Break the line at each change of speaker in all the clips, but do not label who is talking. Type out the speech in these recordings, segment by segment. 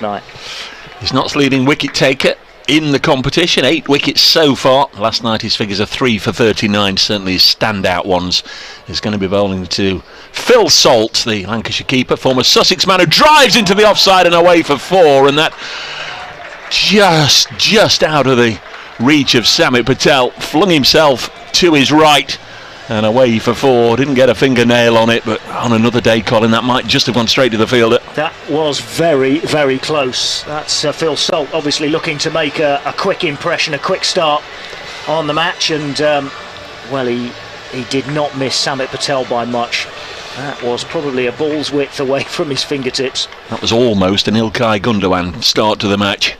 Night.
He's Notts leading wicket taker in the competition, 8 wickets so far. Last night his figures are 3 for 39, certainly his standout ones. He's going to be bowling to Phil Salt, the Lancashire keeper, former Sussex man, who drives into the offside and away for 4, and that just out of the reach of Samit Patel. Flung himself to his right and away for 4. Didn't get a fingernail on it, but on another day, Colin, that might just have gone straight to the fielder.
That was very, very close. That's Phil Salt obviously looking to make a quick impression, a quick start on the match, and well, he did not miss Samit Patel by much. That was probably a ball's width away from his fingertips.
That was almost an Ilkay Gundogan start to the match.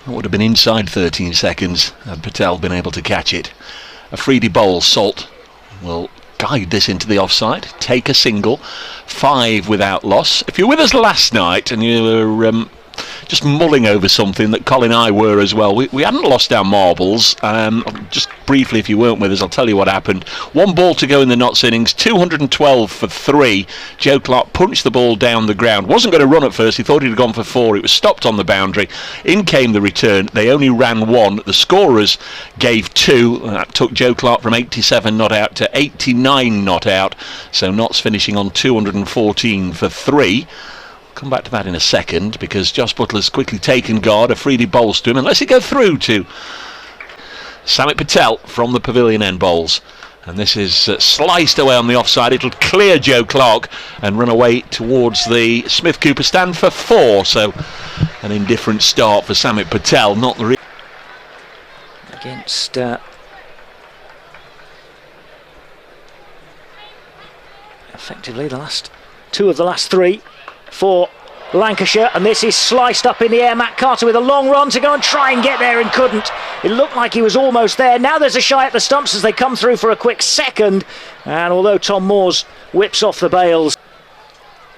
That would have been inside 13 seconds had Patel been able to catch it. Afridi bowls. Salt will guide this into the offside, take a single, 5 without loss. If you were with us last night and you were just mulling over something that Colin and I were as well, we hadn't lost our marbles. Just briefly, if you weren't with us, I'll tell you what happened. 1 ball to go in the Notts innings, 212 for 3. Joe Clarke punched the ball down the ground. Wasn't going to run at first, he thought he'd gone for 4. It was stopped on the boundary. In came the return. They only ran 1. The scorers gave 2. That took Joe Clarke from 87 not out to 89 not out. So Notts finishing on 214 for 3. Come back to that in a second, because Josh Butler's quickly taken guard. Afridi bowls to him and lets it go through to Samit Patel from the pavilion end bowls. And this is sliced away on the offside. It'll clear Joe Clarke and run away towards the Smith Cooper stand for 4. So an indifferent start for Samit Patel. Not the
against effectively the last 2 of the last 3 for Lancashire, and this is sliced up in the air. Matt Carter with a long run to go and try and get there and couldn't. It looked like he was almost there. Now there's a shy at the stumps as they come through for a quick second, and although Tom Moores whips off the bails,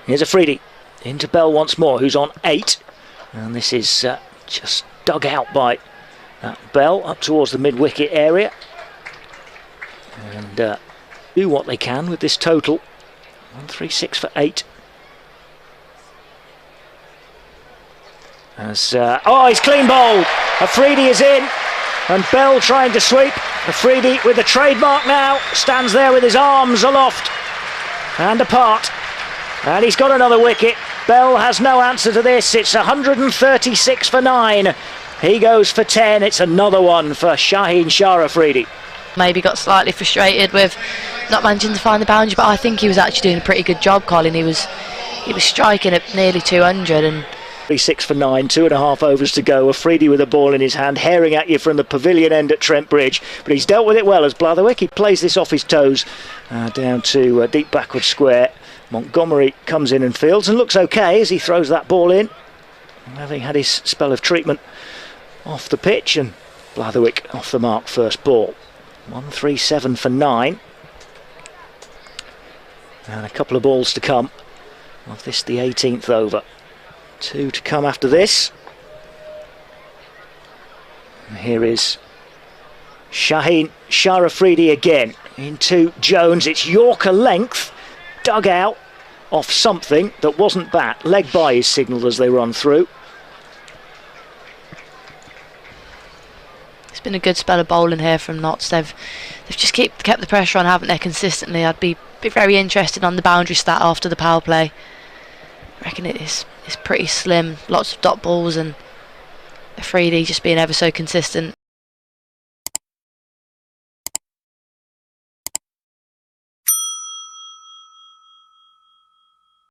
here's Afridi into Bell once more, who's on 8, and this is just dug out by Bell up towards the mid-wicket area, and do what they can with this total. 136 for 8. As he's clean bowled. Afridi is in, and Bell trying to sweep. Afridi with the trademark now, stands there with his arms aloft and apart, and he's got another wicket. Bell has no answer to this. It's 136 for 9. He goes for 10. It's another one for Shaheen Shah Afridi.
Maybe got slightly frustrated with not managing to find the boundary, but I think he was actually doing a pretty good job, Colin. He was striking at nearly 200 and
6 for 9, 2.5 overs to go. Afridi with a ball in his hand, herring at you from the pavilion end at Trent Bridge, but he's dealt with it well as Blatherwick. He plays this off his toes down to deep backward square. Montgomery comes in and fields and looks okay as he throws that ball in, having had his spell of treatment off the pitch, and Blatherwick off the mark first ball. 137 for 9, and a couple of balls to come of this, the 18th over. 2 to come after this. And here is Shaheen Shah Afridi again into Jones. It's Yorker length, dug out off something that wasn't bat. Leg by is signalled as they run through.
it's been a good spell of bowling here from Notts. They've just kept the pressure on, haven't they, consistently. I'd be very interested on the boundary stat after the power play. I reckon it's pretty slim, lots of dot balls, and Afridi just being ever so consistent.